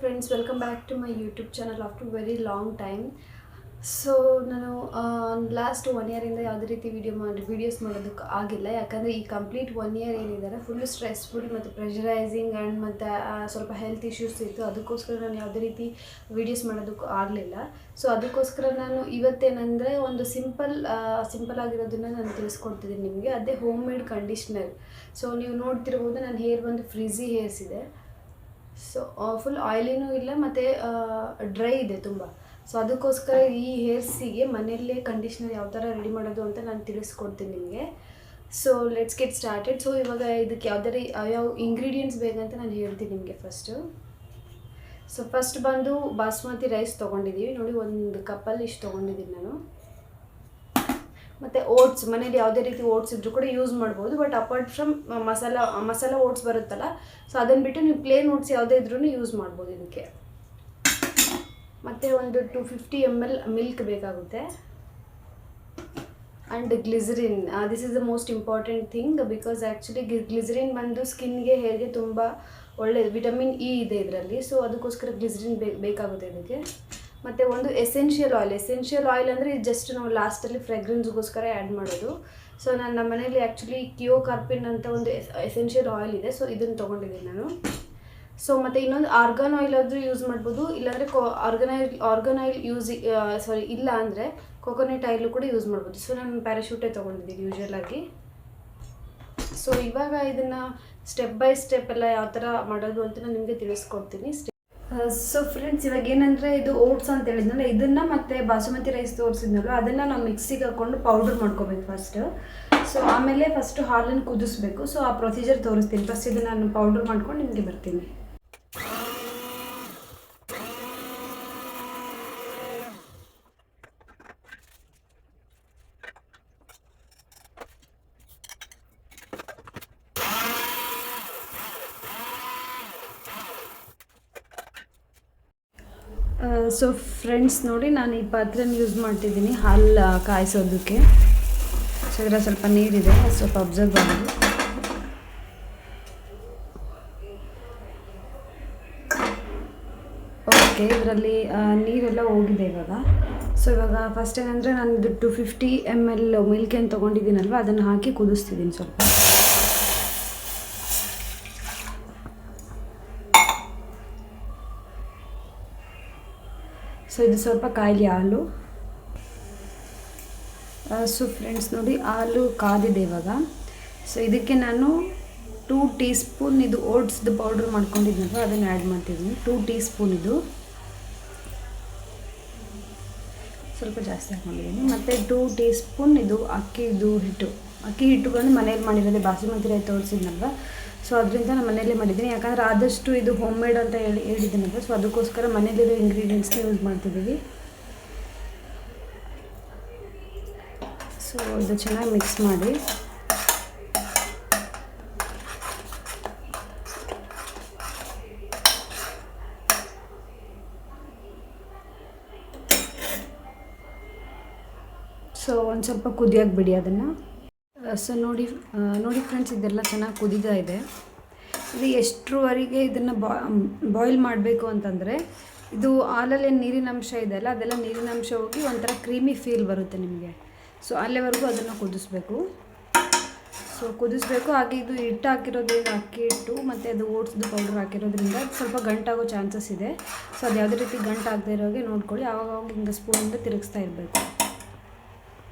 friends, welcome back to my YouTube channel after very long time. So ನಾನು last 1 ಇಯರಿಂದ ಯಾವುದೇ ರೀತಿ videos ಮಾಡೋದಕ್ಕೆ ಆಗಿಲ್ಲ. ಯಾಕಂದರೆ ಈ ಕಂಪ್ಲೀಟ್ 1 ಇಯರ್ ಏನಿದ್ದಾರೆ ಫುಲ್ಲು ಸ್ಟ್ರೆಸ್ಫುಲ್ ಮತ್ತು ಪ್ರೆಷರೈಸಿಂಗ್ ಆ್ಯಂಡ್ ಮತ್ತು ಸ್ವಲ್ಪ ಹೆಲ್ತ್ ಇಶ್ಯೂಸ್ ಇತ್ತು. ಅದಕ್ಕೋಸ್ಕರ ನಾನು ಯಾವುದೇ ರೀತಿ ವೀಡಿಯೋಸ್ ಮಾಡೋದಕ್ಕೂ ಆಗಲಿಲ್ಲ. ಸೊ ಅದಕ್ಕೋಸ್ಕರ ನಾನು ಇವತ್ತೇನೆಂದರೆ ಒಂದು ಸಿಂಪಲ್ ಆಗಿರೋದನ್ನು ನಾನು ತಿಳಿಸ್ಕೊಡ್ತಿದ್ದೀನಿ ನಿಮಗೆ. ಅದೇ ಹೋಮ್ ಮೇಡ್ ಕಂಡೀಷ್ನರ್. ಸೊ ನೀವು ನೋಡ್ತಿರ್ಬೋದು ನನ್ನ ಹೇರ್ ಬಂದು ಫ್ರೀಝಿ ಹೇರ್ಸ್ ಇದೆ. ಸೊ ಫುಲ್ ಆಯಿಲಿನೂ ಇಲ್ಲ ಮತ್ತು ಡ್ರೈ ಇದೆ ತುಂಬ. ಸೊ ಅದಕ್ಕೋಸ್ಕರ ಈ ಹೇರ್ಸಿಗೆ ಮನೆಯಲ್ಲೇ ಕಂಡೀಷ್ನರ್ ಯಾವ ಥರ ರೆಡಿ ಮಾಡೋದು ಅಂತ ನಾನು ತಿಳಿಸ್ಕೊಡ್ತೀನಿ ನಿಮಗೆ. So let's get started. So ಇವಾಗ ಇದಕ್ಕೆ ಯಾವ ಇಂಗ್ರೀಡಿಯೆಂಟ್ಸ್ ಬೇಕಂತ ನಾನು ಹೇಳ್ತೀನಿ ನಿಮಗೆ ಫಸ್ಟು. ಸೊ ಫಸ್ಟ್ ಬಂದು ಬಾಸ್ಮತಿ ರೈಸ್ ತೊಗೊಂಡಿದ್ದೀವಿ ನೋಡಿ, ಒಂದು ಕಪ್ಪಲ್ಲಿ ಇಷ್ಟು ತೊಗೊಂಡಿದ್ದೀನಿ ನಾನು. ಮತ್ತು ಓಟ್ಸ್, ಮನೇಲಿ ಯಾವುದೇ ರೀತಿ ಓಟ್ಸ್ ಇದ್ದರೂ ಕೂಡ ಯೂಸ್ ಮಾಡ್ಬೋದು. But apart from masala oats ಬರುತ್ತಲ್ಲ, ಸೊ ಅದನ್ನು ಬಿಟ್ಟು ನೀವು ಪ್ಲೇನ್ ಓಟ್ಸ್ ಯಾವುದೇ ಇದ್ರೂ ಯೂಸ್ ಮಾಡ್ಬೋದು ಇದಕ್ಕೆ. ಮತ್ತು ಒಂದು 250 ml ಮಿಲ್ಕ್ ಬೇಕಾಗುತ್ತೆ. And glycerine, this is the most important thing. Because actually glycerine ಬಂದು ಸ್ಕಿನ್ಗೆ, ಹೇರ್ಗೆ ತುಂಬ ಒಳ್ಳೆಯದು. ವಿಟಮಿನ್ ಇ ಇದೆ ಇದರಲ್ಲಿ. ಸೊ ಅದಕ್ಕೋಸ್ಕರ ಗ್ಲಿಸರಿನ್ ಬೇಕಾಗುತ್ತೆ ಇದಕ್ಕೆ. ಮತ್ತು ಒಂದು ಎಸೆನ್ಷಿಯಲ್ ಆಯಿಲ್ ಅಂದರೆ ಜಸ್ಟ್ ನಾವು ಲಾಸ್ಟಲ್ಲಿ ಫ್ರೆಗ್ರೆನ್ಸ್ಗೋಸ್ಕರ ಆ್ಯಡ್ ಮಾಡೋದು. ಸೊ ನಮ್ಮ ಮನೇಲಿ ಆ್ಯಕ್ಚುಲಿ ಕಿಯೋಕಾರ್ಪಿನ್ ಅಂತ ಒಂದು ಎಸೆನ್ಷಿಯಲ್ ಆಯಿಲ್ ಇದೆ. ಸೊ ಇದನ್ನು ತೊಗೊಂಡಿದ್ದೀನಿ ನಾನು. ಸೊ ಮತ್ತು ಇನ್ನೊಂದು ಆರ್ಗಾನ್ ಆಯಿಲ್ ಆದರೂ ಯೂಸ್ ಮಾಡ್ಬೋದು, ಇಲ್ಲಾಂದರೆ ಆರ್ಗಾನ್ ಆಯಿಲ್ ಇಲ್ಲ ಅಂದರೆ ಕೊಕೊನಟ್ ಆಯಿಲು ಕೂಡ ಯೂಸ್ ಮಾಡ್ಬೋದು. ಸೊ ನಾನು ಪ್ಯಾರಾಶೂಟೇ ತೊಗೊಂಡಿದ್ದೀನಿ ಯೂಶ್ವಲಾಗಿ. ಸೊ ಇವಾಗ ಇದನ್ನು ಸ್ಟೆಪ್ ಬೈ ಸ್ಟೆಪ್ ಎಲ್ಲ ಯಾವ ಥರ ಮಾಡೋದು ಅಂತ ನಾನು ನಿಮಗೆ ತಿಳಿಸ್ಕೊಡ್ತೀನಿ. ಸೊ ಫ್ರೆಂಡ್ಸ್, ಇವಾಗ ಏನಂದರೆ ಇದು ಓಟ್ಸ್ ಅಂತ ಹೇಳಿದ್ನಲ್ಲ, ಇದನ್ನು ಮತ್ತು ಬಾಸುಮತಿ ರೈಸ್ ತೋರಿಸಿದ್ನಲ್ಲ, ಅದನ್ನು ನಾವು ಮಿಕ್ಸಿಗೆ ಹಾಕ್ಕೊಂಡು ಪೌಡರ್ ಮಾಡ್ಕೋಬೇಕು ಫಸ್ಟು. ಸೊ ಆಮೇಲೆ ಫಸ್ಟು ಹಾಲನ್ನು ಕುದಿಸ್ಬೇಕು. ಸೊ ಆ ಪ್ರೊಸೀಜರ್ ತೋರಿಸ್ತೀನಿ. ಫಸ್ಟ್ ಇದನ್ನು ನಾನು ಪೌಡರ್ ಮಾಡ್ಕೊಂಡು ನಿಮಗೆ ಬರ್ತೀನಿ. ಸೊ ಫ್ರೆಂಡ್ಸ್ ನೋಡಿ, ನಾನು ಈ ಪಾತ್ರೆನ ಯೂಸ್ ಮಾಡ್ತಿದ್ದೀನಿ ಹಾಲು ಕಾಯಿಸೋದಕ್ಕೆ. ಸೊ ಇದರ ಸ್ವಲ್ಪ ನೀರಿದೆ, ಸ್ವಲ್ಪ ಅಬ್ಸರ್ವ್ ಆಗೋದು. ಓಕೆ, ಇದರಲ್ಲಿ ನೀರೆಲ್ಲ ಹೋಗಿದೆ ಇವಾಗ. ಸೊ ಇವಾಗ ಫಸ್ಟ್ ಏನಂದರೆ ನಾನು 250 ml ಮಿಲ್ಕ್ ಏನು ತೊಗೊಂಡಿದ್ದೀನಲ್ವ, ಅದನ್ನು ಹಾಕಿ ಕುದಿಸ್ತಿದ್ದೀನಿ ಸ್ವಲ್ಪ. ಸೊ ಇದು ಸ್ವಲ್ಪ ಕಾಯಿಲೆ ಹಾಲು. ಸೊ ಫ್ರೆಂಡ್ಸ್ ನೋಡಿ, ಹಾಲು ಕಾದಿದೆ ಇವಾಗ. ಸೊ ಇದಕ್ಕೆ ನಾನು 2 ಟೀ ಸ್ಪೂನ್ ಇದು ಓಟ್ಸ್ದು ಪೌಡ್ರ್ ಮಾಡ್ಕೊಂಡಿದ್ನಲ್ವ, ಅದನ್ನು ಆ್ಯಡ್ ಮಾಡ್ತಿದ್ದೀನಿ. 2 ಟೀ ಸ್ಪೂನ್ ಇದು ಸ್ವಲ್ಪ ಜಾಸ್ತಿ ಹಾಕ್ಕೊಂಡಿದ್ದೀನಿ. ಮತ್ತು 2 ಟೀ ಸ್ಪೂನ್ ಇದು ಅಕ್ಕಿ ಹಿಟ್ಟುಗಳನ್ನು ಮನೇಲಿ ಮಾಡಿರೋದೆ. ಬಾಸುಮತಿ ರೈಸ್ ತೋರಿಸಿದ್ನಲ್ವ, ಸೊ ಅದರಿಂದ ನಾನು ಮನೆಯಲ್ಲೇ ಮಾಡಿದ್ದೀನಿ. ಯಾಕಂದರೆ ಆದಷ್ಟು ಇದು ಹೋಮ್ ಮೇಡ್ ಅಂತ ಹೇಳಿದ್ದೀನಲ್ವ, ಸೊ ಅದಕ್ಕೋಸ್ಕರ ಮನೇಲಿರೋ ಇಂಗ್ರೀಡಿಯೆಂಟ್ಸ್ನ ಯೂಸ್ ಮಾಡ್ತಿದ್ದೀವಿ. ಸೊ ಇದು ಚೆನ್ನಾಗಿ ಮಿಕ್ಸ್ ಮಾಡಿ. ಸೊ ಒಂದು ಸ್ವಲ್ಪ ಕುದಿಯೋಕೆ ಬಿಡಿ ಅದನ್ನು. ಸೊ ನೋಡಿ ಫ್ರೆಂಡ್ಸ್, ಇದೆಲ್ಲ ಚೆನ್ನಾಗಿ ಕುದೀತಾ ಇದೆ. ಇದು ಎಷ್ಟರವರೆಗೆ ಇದನ್ನು ಬಾಯ್ಲ್ ಮಾಡಬೇಕು ಅಂತಂದರೆ, ಇದು ಹಾಲಲ್ಲಿ ಏನು ನೀರಿನ ಅಂಶ ಇದೆ ಅಲ್ಲ, ಅದೆಲ್ಲ ನೀರಿನ ಅಂಶ ಹೋಗಿ ಒಂಥರ ಕ್ರೀಮಿ ಫೀಲ್ ಬರುತ್ತೆ ನಿಮಗೆ. ಸೊ ಅಲ್ಲಿವರೆಗೂ ಅದನ್ನು ಕುದಿಸ್ಬೇಕು. ಹಾಗೆ ಇದು ಹಿಟ್ಟು ಹಾಕಿರೋದ್ರಿಂದ, ಅಕ್ಕಿ ಹಿಟ್ಟು ಮತ್ತು ಅದು ಓಟ್ಸ್ದು ಪೌಡರ್ ಹಾಕಿರೋದ್ರಿಂದ ಸ್ವಲ್ಪ ಗಂಟಾಗೋ ಚಾನ್ಸಸ್ ಇದೆ. ಸೊ ಅದು ಯಾವುದೇ ರೀತಿ ಗಂಟಾಗದೇ ಇರೋಗೆ ನೋಡ್ಕೊಳ್ಳಿ. ಆವಾಗ ಹಿಂಗೆ ಸ್ಪೂನಿಂದ ತಿರುಗಿಸ್ತಾ ಇರಬೇಕು.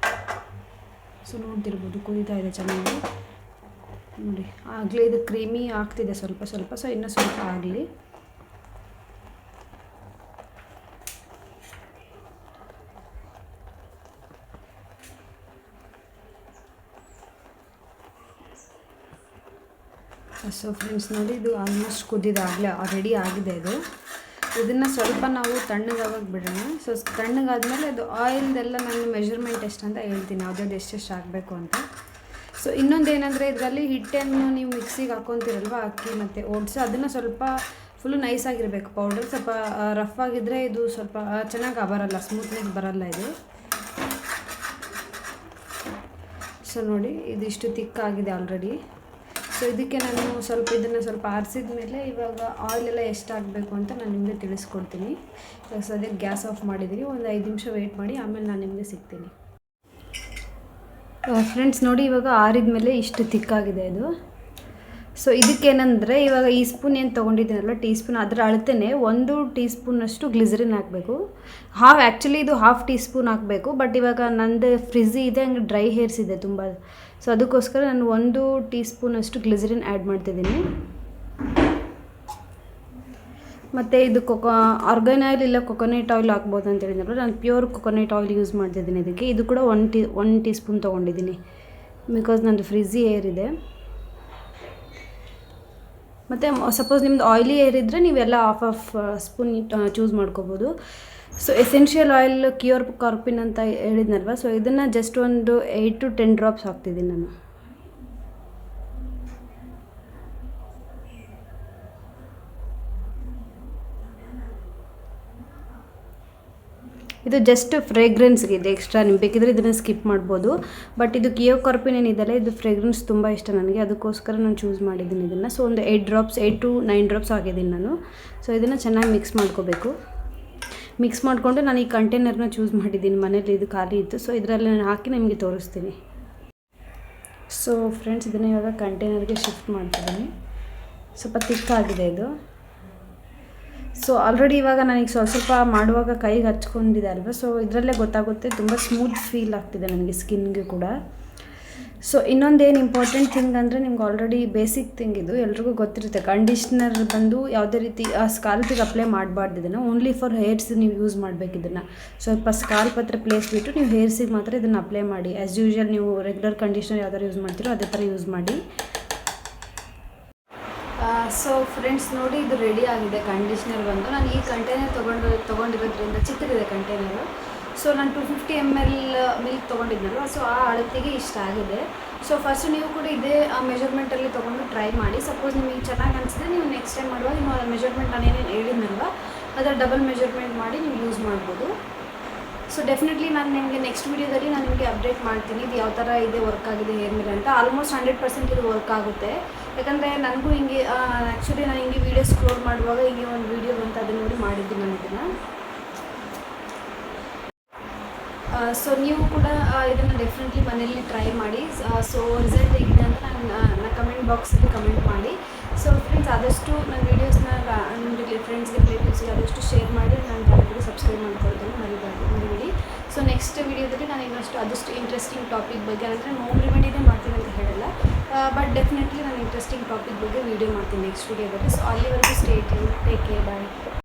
ಸೊ ನೋಡ್ತಿರ್ಬೋದು, ಕುದೀತಾ ಇದೆ ಚೆನ್ನಾಗಿ ನೋಡಿ. ಆಗಲೇ ಇದು ಕ್ರೀಮಿ ಆಗ್ತಿದೆ ಸ್ವಲ್ಪ. ಸೊ ಇನ್ನೂ ಸ್ವಲ್ಪ ಆಗಲಿ. ಸೊ ಫ್ರೆಂಡ್ಸ್ ನೋಡಿ, ಇದು ಆಲ್ಮೋಸ್ಟ್ ಕುದಿದಾಗಲೇ ರೆಡಿ ಆಗಿದೆ. ಇದನ್ನು ಸ್ವಲ್ಪ ನಾವು ತಣ್ಣಗಾಗಕ್ಕೆ ಬಿಡೋಣ. ಸೊ ತಣ್ಣಗಾದ್ಮೇಲೆ ಅದು ಆಯಿಲ್ದೆಲ್ಲ ನಾನು ಮೆಜರ್ಮೆಂಟ್ ಎಷ್ಟು ಅಂತ ಹೇಳ್ತೀನಿ, ಯಾವುದ್ಯಾವ್ದು ಎಷ್ಟೆಷ್ಟು ಹಾಕಬೇಕು ಅಂತ. ಸೊ ಇನ್ನೊಂದು ಏನಂದರೆ, ಇದರಲ್ಲಿ ಹಿಟ್ಟನ್ನು ನೀವು ಮಿಕ್ಸಿಗೆ ಹಾಕ್ಕೊತೀರಲ್ವ, ಅಕ್ಕಿ ಮತ್ತು ಓಟ್ಸ್, ಅದನ್ನು ಸ್ವಲ್ಪ ಫುಲ್ಲು ನೈಸಾಗಿರಬೇಕು ಪೌಡರ್. ಸ್ವಲ್ಪ ರಫ್ ಆಗಿದ್ದರೆ ಇದು ಸ್ವಲ್ಪ ಚೆನ್ನಾಗಿ ಬರಲ್ಲ, ಸ್ಮೂತ್ನೆಸ್ ಬರಲ್ಲ ಇದು. ಸೊ ನೋಡಿ, ಇದಿಷ್ಟು ತಿಕ್ಕಾಗಿದೆ ಆಲ್ರೆಡಿ. ಸೊ ಸೊ ಇದಕ್ಕೆ ನಾನು ಇದನ್ನು ಸ್ವಲ್ಪ ಆರಿಸಿದ ಮೇಲೆ ಇವಾಗ ಆಯಿಲೆಲ್ಲ ಎಷ್ಟು ಹಾಕಬೇಕು ಅಂತ ನಾನು ನಿಮಗೆ ತಿಳಿಸ್ಕೊಡ್ತೀನಿ. ಇವಾಗ ಸದ್ಯಕ್ಕೆ ಗ್ಯಾಸ್ ಆಫ್ ಮಾಡಿದ್ದೀನಿ. ಒಂದು 5 ನಿಮಿಷ ವೆಯ್ಟ್ ಮಾಡಿ, ಆಮೇಲೆ ನಾನು ನಿಮಗೆ ಸಿಗ್ತೀನಿ. ಫ್ರೆಂಡ್ಸ್ ನೋಡಿ, ಇವಾಗ ಆರಿದ ಮೇಲೆ ಇಷ್ಟು ತಿಕ್ಕಾಗಿದೆ ಇದು. ಸೊ ಇದಕ್ಕೇನೆಂದರೆ ಇವಾಗ ಈ ಸ್ಪೂನ್ ಏನು ತೊಗೊಂಡಿದ್ದೀನಲ್ಲ, ಟೀ ಸ್ಪೂನ್, ಅದರ ಅಳತೆನೇ 1 ಟೀ ಸ್ಪೂನಷ್ಟು ಗ್ಲಿಸರಿನ್ ಹಾಕಬೇಕು. ಆ್ಯಕ್ಚುಲಿ ಇದು 1/2 ಟೀ ಸ್ಪೂನ್ ಹಾಕಬೇಕು, ಬಟ್ ಇವಾಗ ನಂದು ಫ್ರಿಝಿ ಇದೆ, ಹಂಗೆ ಡ್ರೈ ಹೇರ್ಸ್ ಇದೆ ತುಂಬ. ಸೊ ಅದಕ್ಕೋಸ್ಕರ ನಾನು 1 ಟೀ ಸ್ಪೂನಷ್ಟು ಗ್ಲಿಸರಿನ್ ಆ್ಯಡ್ ಮಾಡ್ತಿದ್ದೀನಿ. ಮತ್ತು ಇದು ಆರ್ಗನ್ ಆಯಿಲ್ ಇಲ್ಲ ಕೊಕೊನಟ್ ಆಯಿಲ್ ಹಾಕ್ಬೋದು ಅಂತ ಹೇಳಿದ್ರು. ನಾನು ಪ್ಯೂರ್ ಕೊಕೊನಟ್ ಆಯಿಲ್ ಯೂಸ್ ಮಾಡ್ತಿದ್ದೀನಿ ಇದಕ್ಕೆ. ಇದು ಕೂಡ 1 ಟೀ ಸ್ಪೂನ್ ತೊಗೊಂಡಿದ್ದೀನಿ, ಬಿಕಾಸ್ ನಂದು ಫ್ರಿಝಿ ಹೇರ್ ಇದೆ. ಮತ್ತು ಸಪೋಸ್ ನಿಮ್ದು ಆಯಿಲಿ ಹೇರ್ ಇದ್ದರೆ ನೀವೆಲ್ಲ ಹಾಫ್ ಸ್ಪೂನ್ ಚೂಸ್ ಮಾಡ್ಕೋಬೋದು. ಸೊ ಎಸೆನ್ಷಿಯಲ್ ಆಯಿಲ್ ಕ್ಯೂರ್ ಕಾರ್ಪಿನ್ ಅಂತ ಹೇಳಿದ್ನಲ್ವ, ಸೊ ಇದನ್ನು ಜಸ್ಟ್ ಒಂದು 8 to 10 ಡ್ರಾಪ್ಸ್ ಹಾಕ್ತಿದ್ದೀನಿ ನಾನು. ಇದು ಜಸ್ಟ್ ಫ್ರೇಗ್ರೆನ್ಸ್ಗೆ ಇದೆ, ಎಕ್ಸ್ಟ್ರಾ ನಿಮ್ಗೆ ಬೇಕಿದ್ರೆ ಇದನ್ನು ಸ್ಕಿಪ್ ಮಾಡ್ಬೋದು. ಬಟ್ ಇದು ಕಿಯೋ ಕಾರ್ಪಿನ್ ಏನಿದೆಯಲ್ಲ, ಇದು ಫ್ರೇಗ್ರೆನ್ಸ್ ತುಂಬ ಇಷ್ಟ ನನಗೆ, ಅದಕ್ಕೋಸ್ಕರ ನಾನು ಚೂಸ್ ಮಾಡಿದ್ದೀನಿ ಇದನ್ನು. ಸೊ ಒಂದು 8 to 9 ಡ್ರಾಪ್ಸ್ ಹಾಕಿದ್ದೀನಿ ನಾನು. ಸೊ ಇದನ್ನು ಚೆನ್ನಾಗಿ ಮಿಕ್ಸ್ ಮಾಡ್ಕೋಬೇಕು. ಮಿಕ್ಸ್ ಮಾಡಿಕೊಂಡು ನಾನು ಈ ಕಂಟೈನರ್ನ ಚೂಸ್ ಮಾಡಿದ್ದೀನಿ, ಮನೇಲಿ ಇದು ಖಾಲಿ ಇತ್ತು. ಸೊ ಇದರಲ್ಲಿ ನಾನು ಹಾಕಿ ನಿಮಗೆ ತೋರಿಸ್ತೀನಿ. ಸೊ ಫ್ರೆಂಡ್ಸ್, ಇದನ್ನು ಇವಾಗ ಕಂಟೈನರ್ಗೆ ಶಿಫ್ಟ್ ಮಾಡ್ತಿದ್ದೀನಿ. ಸ್ವಲ್ಪ ತಿಕ್ಕಾಗಿದೆ ಇದು. ಸೊ ಆಲ್ರೆಡಿ ಇವಾಗ ನನಗೆ ಸ್ವಲ್ಪ ಮಾಡುವಾಗ ಕೈಗೆ ಹಚ್ಕೊಂಡಿದೆ ಅಲ್ವ, ಸೊ ಇದರಲ್ಲೇ ಗೊತ್ತಾಗುತ್ತೆ, ತುಂಬ ಸ್ಮೂತ್ ಫೀಲ್ ಆಗ್ತಿದೆ ನನಗೆ ಸ್ಕಿನ್ಗೆ ಕೂಡ. ಸೊ ಇನ್ನೊಂದೇನು ಇಂಪಾರ್ಟೆಂಟ್ ಥಿಂಗ್ ಅಂದರೆ, ನಿಮ್ಗೆ ಆಲ್ರೆಡಿ ಬೇಸಿಕ್ ಥಿಂಗ್ ಇದು ಎಲ್ರಿಗೂ ಗೊತ್ತಿರುತ್ತೆ, ಕಂಡೀಷ್ನರ್ ಬಂದು ಯಾವುದೇ ರೀತಿ ಸ್ಕಾಲ್ಪಿಗೆ ಅಪ್ಲೈ ಮಾಡಬಾರ್ದು. ಇದನ್ನು ಓನ್ಲಿ ಫಾರ್ ಹೇರ್ಸ್ ನೀವು ಯೂಸ್ ಮಾಡಬೇಕು. ಇದನ್ನು ಸ್ವಲ್ಪ ಸ್ಕಾಲ್ಪ್ ಹತ್ರ ಪ್ಲೇಸ್ ಬಿಟ್ಟು ನೀವು ಹೇರ್ಸಿಗೆ ಮಾತ್ರ ಇದನ್ನು ಅಪ್ಲೈ ಮಾಡಿ. ಆ್ಯಸ್ ಯೂಶ್ವಲ್ ನೀವು ರೆಗ್ಯುಲರ್ ಕಂಡೀಷ್ನರ್ ಯಾವ್ದಾರು ಯೂಸ್ ಮಾಡ್ತೀರೋ ಅದೇ ಥರ ಯೂಸ್ ಮಾಡಿ. ಸೊ ಫ್ರೆಂಡ್ಸ್ ನೋಡಿ, ಇದು ರೆಡಿ ಆಗಿದೆ ಕಂಡೀಷ್ನರ್ ಬಂದು. ನಾನು ಈ ಕಂಟೈನರ್ ತೊಗೊಂಡಿರೋದ್ರಿಂದ ಚಿಕ್ಕದಿದೆ ಕಂಟೈನರು. ಸೊ ನಾನು 250 ml ಮಿಲ್ಕ್ ತೊಗೊಂಡಿದ್ನಲ್ವ, ಸೊ ಆ ಅಳತೆಗೆ ಇಷ್ಟ ಆಗಿದೆ. ಸೊ ಫಸ್ಟು ನೀವು ಕೂಡ ಇದೇ ಮೆಜರ್ಮೆಂಟಲ್ಲಿ ತೊಗೊಂಡು ಟ್ರೈ ಮಾಡಿ. ಸಪೋಸ್ ನಿಮಗೆ ಚೆನ್ನಾಗಿ ಅನಿಸಿದ್ರೆ ನೀವು ನೆಕ್ಸ್ಟ್ ಟೈಮ್ ಮಾಡುವಾಗ ನೀವು ಮೆಜರ್ಮೆಂಟ್ ನಾನು ಏನೇನು ಹೇಳಿದ್ನಲ್ವ ಅದರ ಡಬಲ್ ಮೆಜರ್ಮೆಂಟ್ ಮಾಡಿ ನೀವು ಯೂಸ್ ಮಾಡ್ಬೋದು. ಸೊ ಡೆಫಿನೆಟ್ಲಿ ನಾನು ನಿಮಗೆ ನೆಕ್ಸ್ಟ್ ವೀಡಿಯೋದಲ್ಲಿ ನಾನು ನಿಮಗೆ ಅಪ್ಡೇಟ್ ಮಾಡ್ತೀನಿ, ಇದು ಯಾವ ಥರ ಇದೆ, ವರ್ಕ್ ಆಗಿದೆ ಹೇರ್ ಮೇಲೆ ಅಂತ. ಆಲ್ಮೋಸ್ಟ್ 100% ಇದು ವರ್ಕ್ ಆಗುತ್ತೆ. ಯಾಕಂದರೆ ನನಗೂ ಹಿಂಗೆ ಆ್ಯಕ್ಚುಲಿ ನಾನು ಹಿಂಗೆ ವೀಡಿಯೋ ಸ್ಕ್ರೋಲ್ ಮಾಡುವಾಗ ಹಿಂಗೆ ಒಂದು ವೀಡಿಯೋ ಬಂತು, ಅದನ್ನು ನೋಡಿ ಮಾಡಿದ್ದೀನಿ ನಾನು ಇದನ್ನು. ಸೊ ನೀವು ಕೂಡ ಇದನ್ನು ಡೆಫಿನೆಟ್ಲಿ ಮನೆಯಲ್ಲಿ ಟ್ರೈ ಮಾಡಿ. ಸೊ ರಿಸಲ್ಟ್ ಹೇಗಿದೆ ಅಂತ ನನ್ನ ಕಮೆಂಟ್ ಬಾಕ್ಸಲ್ಲಿ ಕಮೆಂಟ್ ಮಾಡಿ. ಸೊ ಫ್ರೆಂಡ್ಸ್, ಆದಷ್ಟು ನನ್ನ ವೀಡಿಯೋಸ್ನ ನಿಮ್ಮ ಫ್ರೆಂಡ್ಸ್ಗೆ ರಿಲೇಟಿವ್ಸ್ಗೆ ಆದಷ್ಟು ಶೇರ್ ಮಾಡಿ. ನನ್ನ ಚಾನಲ್ಗೆ ಸಬ್ಸ್ಕ್ರೈಬ್ ಮಾಡ್ಕೊಳ್ತೀನಿ ಮರಿಬೇಡಿ. ಸೊ ನೆಕ್ಸ್ಟ್ ವೀಡಿಯೋದಲ್ಲಿ ನಾನು ಆದಷ್ಟು ಇಂಟ್ರೆಸ್ಟಿಂಗ್ ಟಾಪಿಕ್ ಬಗ್ಗೆ, ಅಂದರೆ ಹೋಮ್ ರೆಮಿಡಿನೇ ಮಾಡ್ತೀನಿ ಅಂತ ಹೇಳಲ್ಲ, ಬಟ್ ಡೆಫಿನೆಟ್ಲಿ ನಾನು ಇಂಟ್ರೆಸ್ಟಿಂಗ್ ಟಾಪಿಕ್ ಬಗ್ಗೆ ವೀಡಿಯೋ ಮಾಡ್ತೀನಿ ನೆಕ್ಸ್ಟ್ ವೀಡಿಯೋದಲ್ಲಿ. ಸೊ ಅಲ್ಲಿವರೆಗೂ ಸ್ಟೇ ಟ್ಯೂನ್, ಟೇಕ್ ಕೇರ್, ಬಾಯ್.